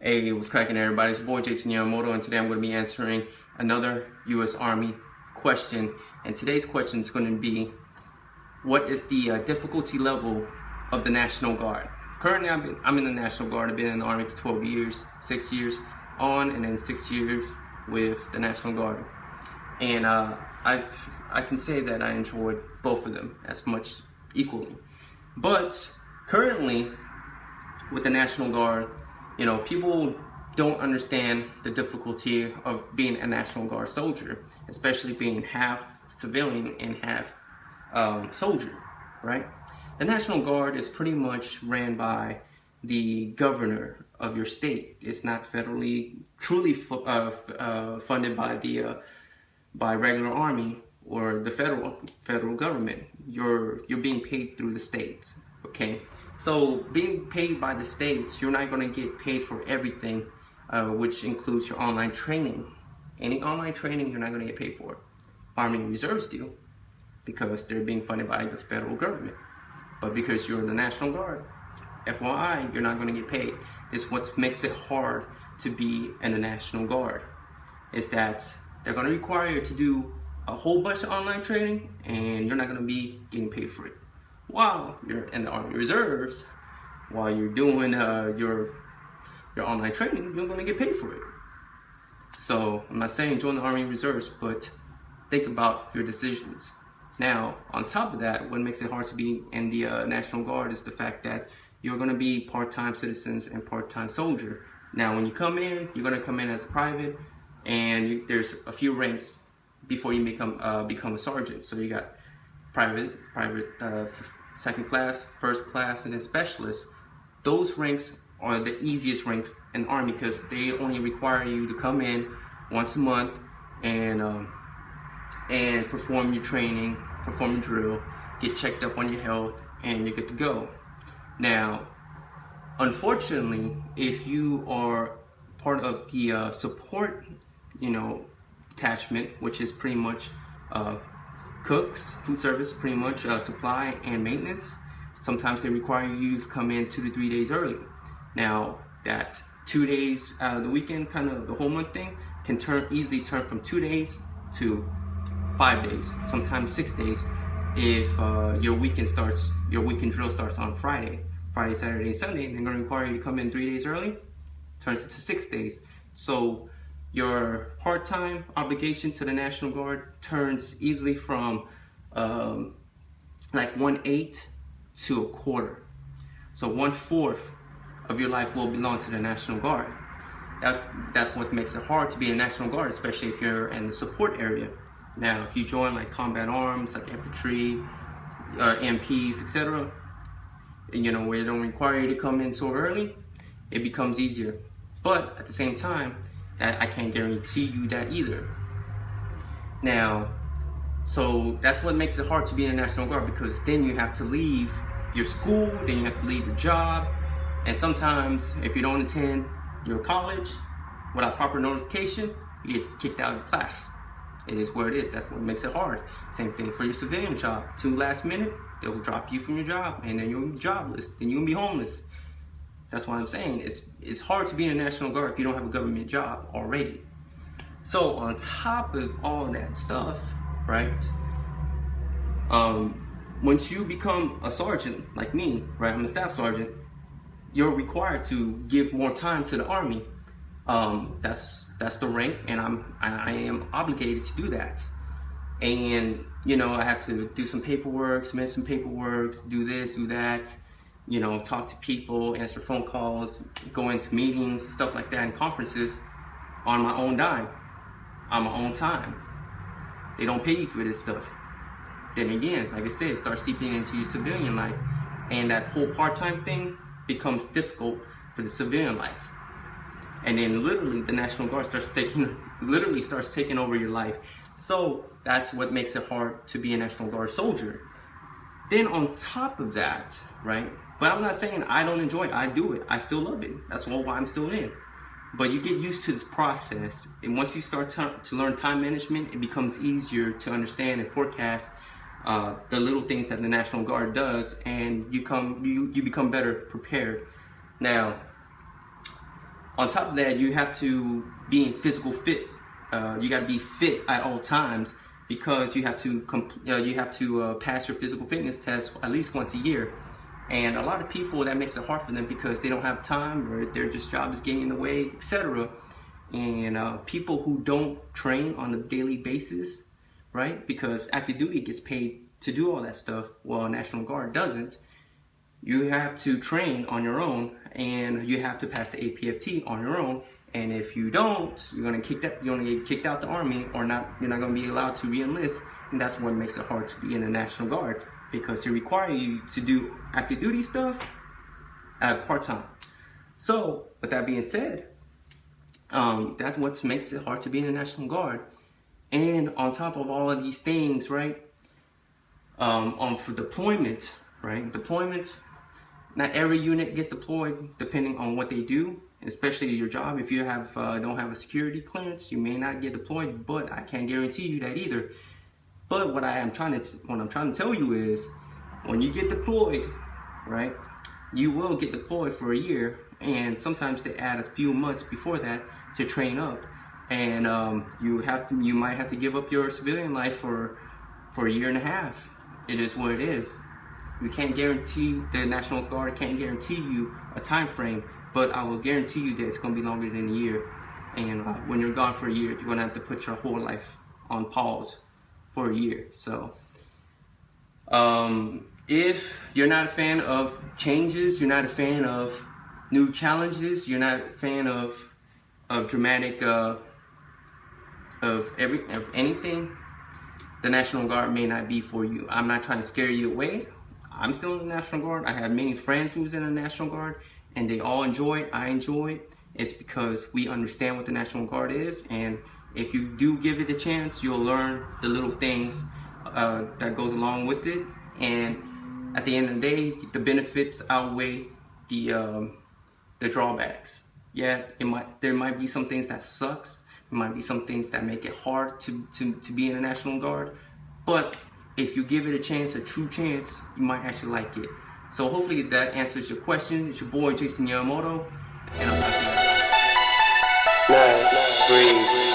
Hey, what's cracking, everybody? It's your boy Jason Yamamoto, and today I'm going to be answering another U.S. Army question. And today's question is going to be, what is the difficulty level of the National Guard? Currently, I'm in the National Guard. I've been in the Army for 12 years, 6 years on, and then 6 years with the National Guard. And I can say that I enjoyed both of them as much equally. But currently, with the National Guard, people don't understand the difficulty of being a National Guard soldier, especially being half civilian and half soldier, right? The National Guard is pretty much ran by the governor of your state. It's not federally truly funded by regular army or the federal government. You're being paid through the states. Okay, so being paid by the states, you're not going to get paid for everything, which includes your online training. Any online training, you're not going to get paid for. Army Reserves do, because they're being funded by the federal government. But because you're in the National Guard, FYI, you're not going to get paid. This is what makes it hard to be in the National Guard, is that they're going to require you to do a whole bunch of online training, and you're not going to be getting paid for it. While you're in the Army Reserves, while you're doing your online training, you're going to get paid for it. So I'm not saying join the Army Reserves, but think about your decisions. Now, on top of that, what makes it hard to be in the National Guard is the fact that you're going to be part-time citizens and part-time soldier. Now, when you come in, you're going to come in as a private, and there's a few ranks before you become a sergeant. So you got private, second class, first class, and then specialist. Those ranks are the easiest ranks in the Army because they only require you to come in once a month and perform your training, perform your drill, get checked up on your health, and you're good to go. Now, unfortunately, if you are part of the support, detachment, which is pretty much cooks, food service, pretty much supply and maintenance. Sometimes they require you to come in 2 to 3 days early. Now, that 2 days out of the weekend, kind of the whole month thing, can easily turn from 2 days to 5 days, sometimes 6 days, if your weekend drill starts on Friday, Saturday, and Sunday. They're going to require you to come in 3 days early, turns it to 6 days. So your part-time obligation to the National Guard turns easily from like 1/8 to a quarter. So 1/4 of your life will belong to the National Guard. That's what makes it hard to be in the National Guard, especially if you're in the support area. Now, if you join like combat arms, like infantry, MPs, etc., where they don't require you to come in so early, it becomes easier. But at the same time, that I can't guarantee you that either. Now, so that's what makes it hard to be in the National Guard, because then you have to leave your school, then you have to leave your job, and sometimes if you don't attend your college without proper notification, you get kicked out of class. It is where it is. That's what makes it hard. Same thing for your civilian job. Too last minute, they will drop you from your job, and then you'll be jobless, then you'll be homeless. That's what I'm saying. It's hard to be in the National Guard if you don't have a government job already. So on top of all that stuff, right? Once you become a sergeant like me, right? I'm a staff sergeant. You're required to give more time to the Army. That's the rank, and I am obligated to do that. And I have to do some paperwork, submit some paperwork, do this, do that. Talk to people, answer phone calls, go into meetings, stuff like that, and conferences on my own dime, on my own time. They don't pay you for this stuff. Then again, like I said, it starts seeping into your civilian life, and that whole part-time thing becomes difficult for the civilian life. And then literally the National Guard starts taking over your life. So that's what makes it hard to be a National Guard soldier. Then on top of that, right? But I'm not saying I don't enjoy it. I do it. I still love it. That's why I'm still in. But you get used to this process, and once you start to learn time management, it becomes easier to understand and forecast the little things that the National Guard does, and you become better prepared. Now, On top of that, you have to be in physical fit. You got to be fit at all times, because you have to pass your physical fitness test at least once a year. And a lot of people, that makes it hard for them because they don't have time, or their job is getting in the way, etc. And people who don't train on a daily basis, right? Because active duty gets paid to do all that stuff, while National Guard doesn't. You have to train on your own, and you have to pass the APFT on your own. And if you don't, you're gonna get kicked out the Army, or you're not gonna be allowed to re-enlist. And that's what makes it hard to be in the National Guard, because they require you to do active duty stuff at part-time. So with that being said, that's what makes it hard to be in the National Guard. And on top of all of these things, right, for deployment, right, not every unit gets deployed depending on what they do, especially your job. If you don't have a security clearance, you may not get deployed, but I can't guarantee you that either. But what I'm trying to tell you is, when you get deployed, right, you will get deployed for a year, and sometimes they add a few months before that to train up. And you might have to give up your civilian life for a year and a half. It is what it is. We can't guarantee, the National Guard can't guarantee you a time frame, but I will guarantee you that it's going to be longer than a year. And when you're gone for a year, you're going to have to put your whole life on pause for a year. So if you're not a fan of changes, you're not a fan of new challenges, you're not a fan of dramatic of anything, the National Guard may not be for you. I'm not trying to scare you away. I'm still in the National Guard. I have many friends who's in the National Guard, and they all enjoy it. I enjoy it. It's because we understand what the National Guard is, and if you do give it a chance, you'll learn the little things that goes along with it. And at the end of the day, the benefits outweigh the drawbacks. Yeah, there might be some things that sucks. There might be some things that make it hard to be in the National Guard, but if you give it a chance, a true chance, you might actually like it. So hopefully that answers your question. It's your boy Jason Yamamoto, and I'm talking about 9, 3,